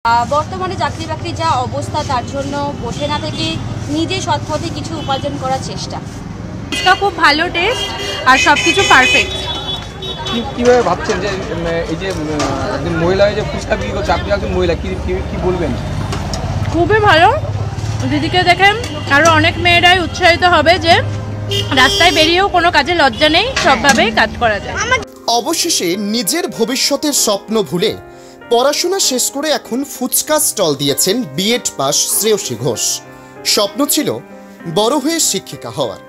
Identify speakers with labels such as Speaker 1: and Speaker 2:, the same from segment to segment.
Speaker 1: বর্তমানে চাকরি বাকরি যা অবস্থা তার জন্য বসে না থেকে নিজে সৎ পথে কিছু উপার্জন করার চেষ্টা।
Speaker 2: ফুচকা খুব ভালো টেস্ট আর সব কিছু পারফেক্ট।
Speaker 3: কীভাবে ভাবছেন যে এই যে একজন মহিলা যে ফুচকা বিক্রি করছে, আপনি একজন মহিলা, কি বলবেন?
Speaker 2: খুবই ভালো। দিদিকে দেখে আরও অনেক মেয়েরাই উৎসাহিত হবে যে রাস্তায় বেরিয়েও কোনো কাজে লজ্জা নেই, সবভাবেই কাজ করা যায়।
Speaker 4: অবশেষে নিজের ভবিষ্যতের স্বপ্ন ভুলে পড়াশোনা শেষ করে এখন ফুচকা স্টল দিয়েছেন বিএড পাস শ্রেয়সী ঘোষ। স্বপ্ন ছিল বড় হয়ে শিক্ষিকা হওয়ার।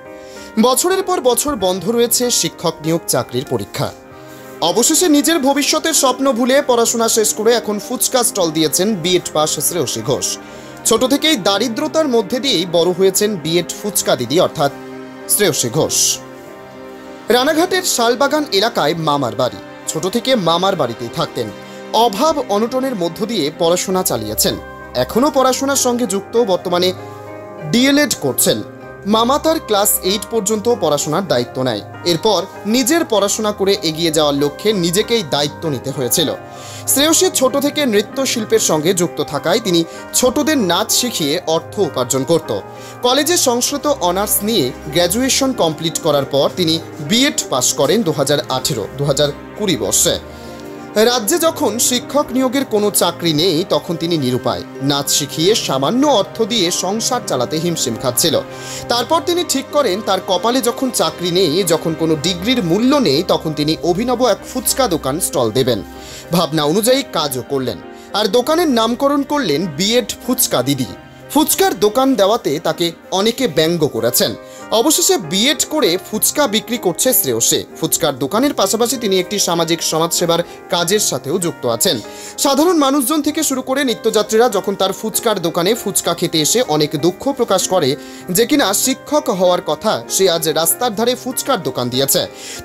Speaker 4: বছরের পর বছর বন্ধ রয়েছে শিক্ষক নিয়োগ চাকরির পরীক্ষা। অবশেষে নিজের ভবিষ্যতের স্বপ্ন ভুলে পড়াশোনা শেষ করে এখন ফুচকা স্টল দিয়েছেন বিএড পাস শ্রেয়সী ঘোষ। ছোট থেকেই দারিদ্রতার মধ্যে দিয়েই বড় হয়েছেন বিএড ফুচকা দিদি অর্থাৎ শ্রেয়সী ঘোষ। রানাঘাটের শালবাগান এলাকায় মামার বাড়ি। ছোট থেকে মামার বাড়িতেই থাকতেন। অভাব অনটনের মধ্য দিয়ে পড়াশোনা চালিয়েছেন। এখনও পড়াশোনার সঙ্গে যুক্ত, বর্তমানে ডিএলএড করছেন। মামা তার ক্লাস 8 পর্যন্ত পড়াশোনার দায়িত্ব নেয়। এরপর নিজের পড়াশোনা করে এগিয়ে যাওয়ার লক্ষ্যে নিজেকেই দায়িত্ব নিতে হয়েছিল। শ্রেয়সী ছোট থেকে নৃত্যশিল্পের সঙ্গে যুক্ত থাকায় তিনি ছোটদের নাচ শিখিয়ে অর্থ উপার্জন করত। কলেজে সংস্কৃত অনার্স নিয়ে গ্র্যাজুয়েশন কমপ্লিট করার পর তিনি বিএড পাস করেন 2018-2020 বর্ষে। রাজ্যে যখন শিক্ষক নিয়োগের কোনো চাকরি নেই তখন তিনি নিরুপায়। নাচ শিখিয়ে সামান্য অর্থ দিয়ে সংসার চালাতে হিমশিম খাচ্ছিল। তারপর তিনি ঠিক করেন তার কপালে যখন চাকরি নেই, যখন কোনো ডিগ্রির মূল্য নেই, তখন তিনি অভিনব এক ফুচকা দোকান স্টল দেবেন। ভাবনা অনুযায়ী কাজও করলেন, আর দোকানের নামকরণ করলেন বিএড ফুচকা দিদি। ফুচকার দোকান দেওয়াতে তাকে অনেকে ব্যঙ্গ করেছেন। অবশেষে বিএড করে ফুচকা বিক্রি করছে শ্রেয়সী। ফুচকার দোকানের পাশাপাশি তিনি একটি সামাজিক সমাজসেবার কাজের সাথেও যুক্ত আছেন। সাধারণ মানুষজন থেকে শুরু করে নিত্যযাত্রীরা যখন তার ফুচকার দোকানে ফুচকা খেতে এসে অনেক দুঃখ প্রকাশ করে যে কিনা শিক্ষক হওয়ার কথা, সে আজ রাস্তার ধারে ফুচকার দোকান দিয়েছে,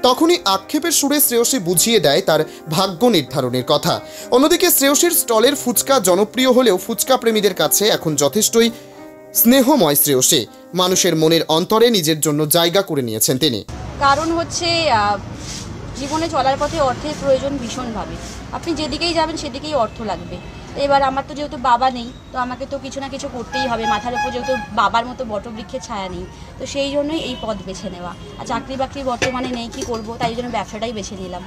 Speaker 4: তখনই আক্ষেপের সুরে শ্রেয়সী বুঝিয়ে দেয় তার ভাগ্য নির্ধারণের কথা। অন্যদিকে শ্রেয়সীর স্টলের ফুচকা জনপ্রিয় হলেও ফুচকা প্রেমীদের কাছে এখন যথেষ্টই স্নেহময়। শ্রেয়সী মানুষের মনের অন্তরে নিজের জন্য জায়গা করে নিয়েছেন তিনি।
Speaker 1: কারণ হচ্ছে জীবনে চলার পথে অর্থের প্রয়োজন ভীষণভাবে। আপনি যেদিকেই যাবেন সেদিকেই অর্থ লাগবে। এবার আমার তো যেহেতু বাবা নেই, তো আমাকে তো কিছু না কিছু করতেই হবে। মাথার উপর যেহেতু বাবার মতো বটবৃক্ষের ছায়া নেই, তো সেই জন্যই এই পথ বেছে নেওয়া। আর চাকরি বাকরি বর্তমানে নেই, কি করব, তাই জন্য ব্যবসাটাই বেছে নিলাম।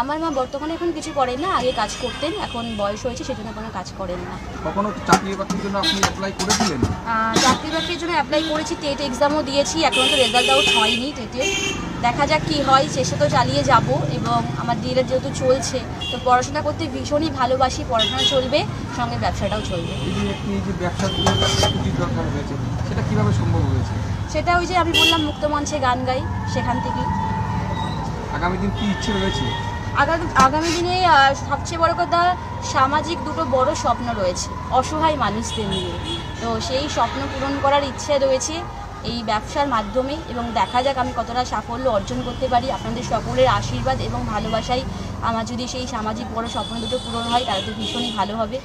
Speaker 1: আমার মা বর্তমানে এখন কিছু করেন না, আগে কাজ করতেন, এখন বয়স হয়েছে সেজন্য কোনো কাজ করেন না।
Speaker 3: কখনো চাকরি বাকরির জন্য আপনি অ্যাপ্লাই করেছিলেন?
Speaker 1: চাকরি বাকরির জন্য অ্যাপ্লাই করেছি, টেট এক্সামও দিয়েছি, এখনও তো রেজাল্ট আউট হয়নি টেটে। দেখা যাক কী হয়, চেষ্টা তো চালিয়ে যাব। এবং আমার ডিএলএড যেহেতু চলছে, তো পড়াশোনা করতে ভীষণই ভালোবাসি। পড়াশোনা চলবে, সঙ্গে ব্যবসাটাও চলবে।
Speaker 3: সেটা কীভাবে সম্ভব হয়েছে?
Speaker 1: সেটা ওই যে আমি বললাম, মুক্ত মঞ্চে গান গাই, সেখান থেকেই।
Speaker 3: আগামী দিন কী ইচ্ছে রয়েছে?
Speaker 1: আগামী দিনে সবচেয়ে বড় কথা, সামাজিক দুটো বড় স্বপ্ন রয়েছে অসহায় মানুষদের নিয়ে। তো সেই স্বপ্ন পূরণ করার ইচ্ছে রয়েছে এই ব্যবসার মাধ্যমে, এবং দেখা যাক আমি কতটা সাফল্য অর্জন করতে পারি। আপনাদের সকলের আশীর্বাদ এবং ভালোবাসায় আমার যদি সেই সামাজিক বড় স্বপ্ন দুটো পূরণ হয়, তাহলে তো ভীষণই ভালো হবে।